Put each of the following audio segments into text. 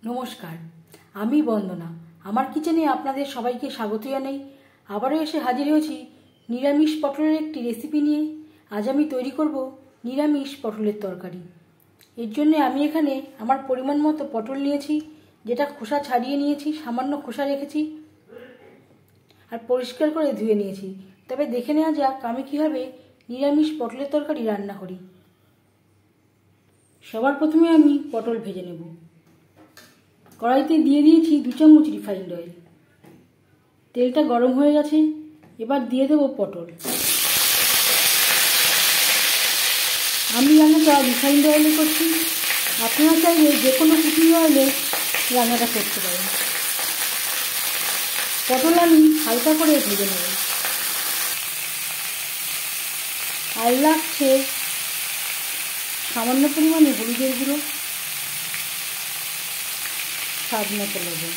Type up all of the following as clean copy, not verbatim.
নমস্কার, আমি বন্দনা। আমার কিচেনে আপনাদের সবাইকে স্বাগত জানাই। আবারও এসে হাজির হয়েছি নিরামিষ পটলের একটি রেসিপি নিয়ে। আজ আমি তৈরি করব নিরামিষ পটলের তরকারি। এর জন্য আমি এখানে আমার পরিমাণ মতো পটল নিয়েছি, যেটা খোসা ছাড়িয়ে নিয়েছি, সামান্য খোসা রেখেছি আর পরিষ্কার করে ধুয়ে নিয়েছি। তবে দেখে নেওয়া যাক আমি কীভাবে নিরামিষ পটলের তরকারি রান্না করি। সবার প্রথমে আমি পটল ভেজে নেব। কড়াইতে দিয়ে দিয়েছি 2 চামচ রিফাইন্ড অয়েল। তেলটা গরম হয়ে গেছে, এবার দিয়ে দেব পটল। আমি রান্নাটা রিফাইন্ড অয়েলে করছি, আপনারা চাইলে যে কোনো কুকিং অয়েলে রান্নাটা করতে পারেন। পটল আমি হালকা করে ভেজে নেব। আর লাগছে সামান্য পরিমাণে হলুদের গুঁড়ো, স্বাদ মতো লবণ।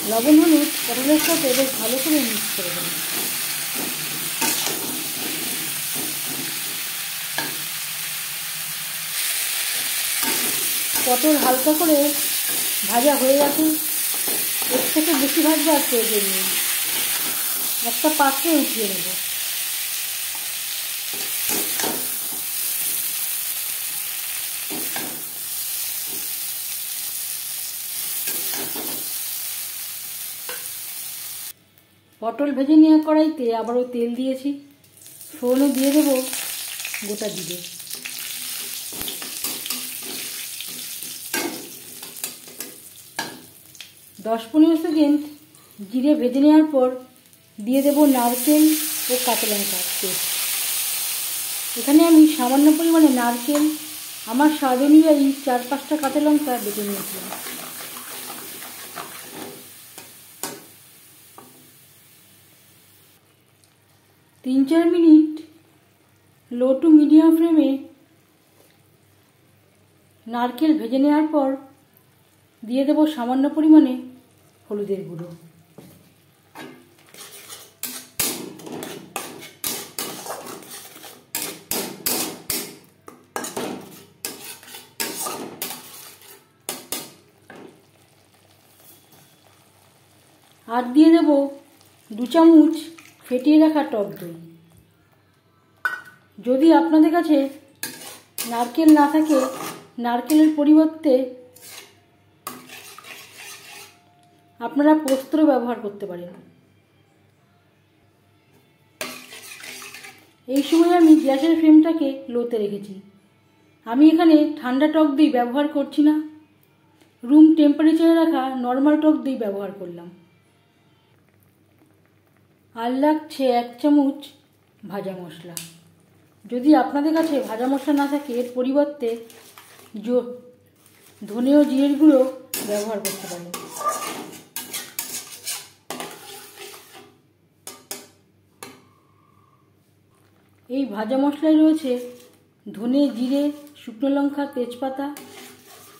লবণ হলুদ পটলের সাথে বেশ ভালো করে মিক্স করে দেবেন। পটল হালকা করে ভাজা হয়ে গেছে, এর থেকে বেশি ভাজবার প্রয়োজন নেই। একটা পাত্রে উঠিয়ে নেব। পটল ভেজে নেওয়া কড়াইতে আবারও তেল দিয়েছি। ফোড়নে দিয়ে দেব গোটা জিরে। দশ 15 সেকেন্ড জিরে ভেজে নেওয়ার পর দিয়ে দেব নারকেল ও কাঁচা লঙ্কা পেস্ট। এখানে আমি সামান্য পরিমাণে নারকেল, আমার স্বাদ অনুযায়ী 4-5টা কাঁচা লঙ্কা বেটে নিয়েছিলাম। তিন 4 মিনিট লো টু মিডিয়াম ফ্লেমে নারকেল ভেজে নেওয়ার পর দিয়ে দেব সামান্য পরিমাণে হলুদের গুঁড়ো। আর দিয়ে দেব 2 চামচ ফেটিয়ে রাখা টক দই। যদি আপনাদের কাছে নারকেল না থাকে, নারকেলের পরিবর্তে আপনারা পোস্তর ব্যবহার করতে পারেন। এই সময় আমি গ্যাসের ফ্লেমটাকে লোতে রেখেছি। আমি এখানে ঠান্ডা টক দই ব্যবহার করছি না, রুম টেম্পারেচারে রাখা নর্মাল টক দই ব্যবহার করলাম। আর লাগছে 1 চামচ ভাজা মশলা। যদি আপনাদের কাছে ভাজা মশলা না থাকে, এর পরিবর্তে ধনে ও জিরের গুঁড়ো ব্যবহার করতে পারেন। এই ভাজা মশলায় রয়েছে ধনে, জিরে, শুকনো লঙ্কা, তেজপাতা,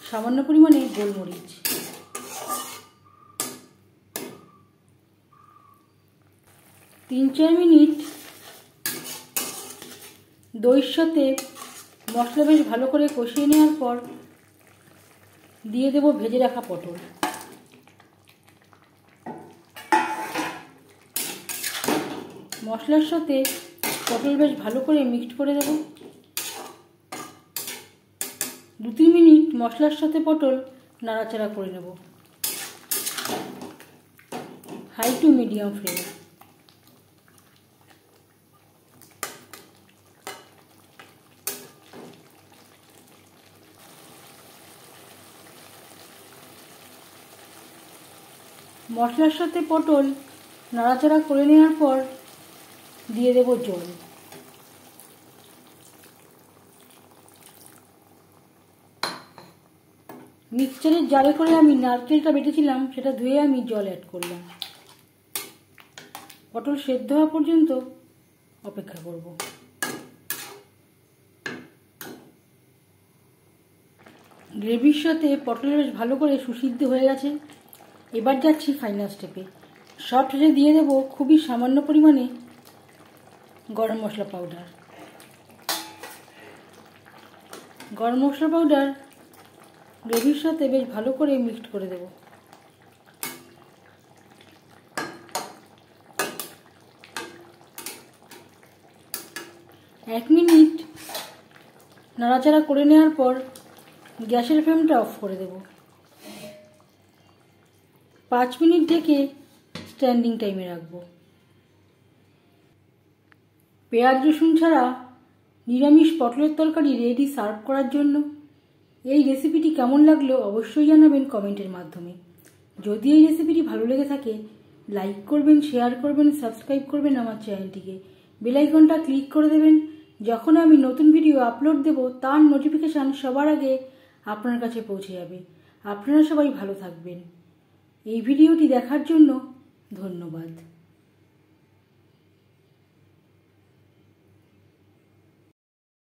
সামান্য পরিমাণে গোলমরিচ। তিন 4 মিনিট দইয়ের সাথে মশলা বেশ ভালো করে কষিয়ে নেওয়ার পর দিয়ে দেব ভেজে রাখা পটল। মশলার সাথে পটল বেশ ভালো করে মিক্সড করে দেব। 2-3 মিনিট মশলার সাথে পটল নাড়াচাড়া করে নেব, হাই টু মিডিয়াম ফ্লেমে। মশলার সাথে পটল নাড়াচাড়া করে নেওয়ার পর দিয়ে দেব জল। মিক্সচারের জারে করে আমি নারকেলটা বেটেছিলাম, সেটা ধুয়ে আমি জল অ্যাড করলাম। পটল সেদ্ধ হওয়া পর্যন্ত অপেক্ষা করব। গ্রেভির সাথে পটল বেশ ভালো করে সুসিদ্ধ হয়ে গেছে। এবার যাচ্ছি ফাইনাল স্টেপে। সব শেষে দিয়ে দেব খুবই সামান্য পরিমাণে গরম মশলা পাউডার। গরম মশলা পাউডার গ্রেভির সাথে বেশ ভালো করে মিক্সড করে দেব। এক মিনিট নাড়াচাড়া করে নেওয়ার পর গ্যাসের ফ্লেমটা অফ করে দেব। 5 মিনিট ঢেকে স্ট্যান্ডিং টাইমে রাখবো। পেঁয়াজ রসুন ছাড়া নিরামিষ পটলের তরকারি রেডি সার্ভ করার জন্য। এই রেসিপিটি কেমন লাগলো অবশ্যই জানাবেন কমেন্টের মাধ্যমে। যদি এই রেসিপিটি ভালো লেগে থাকে লাইক করবেন, শেয়ার করবেন, সাবস্ক্রাইব করবেন আমার চ্যানেলটিকে। বেল আইকনটা ক্লিক করে দেবেন। যখন আমি নতুন ভিডিও আপলোড দেব তার নোটিফিকেশান সবার আগে আপনার কাছে পৌঁছে যাবে। আপনারা সবাই ভালো থাকবেন। এই ভিডিওটি দেখার জন্য ধন্যবাদ।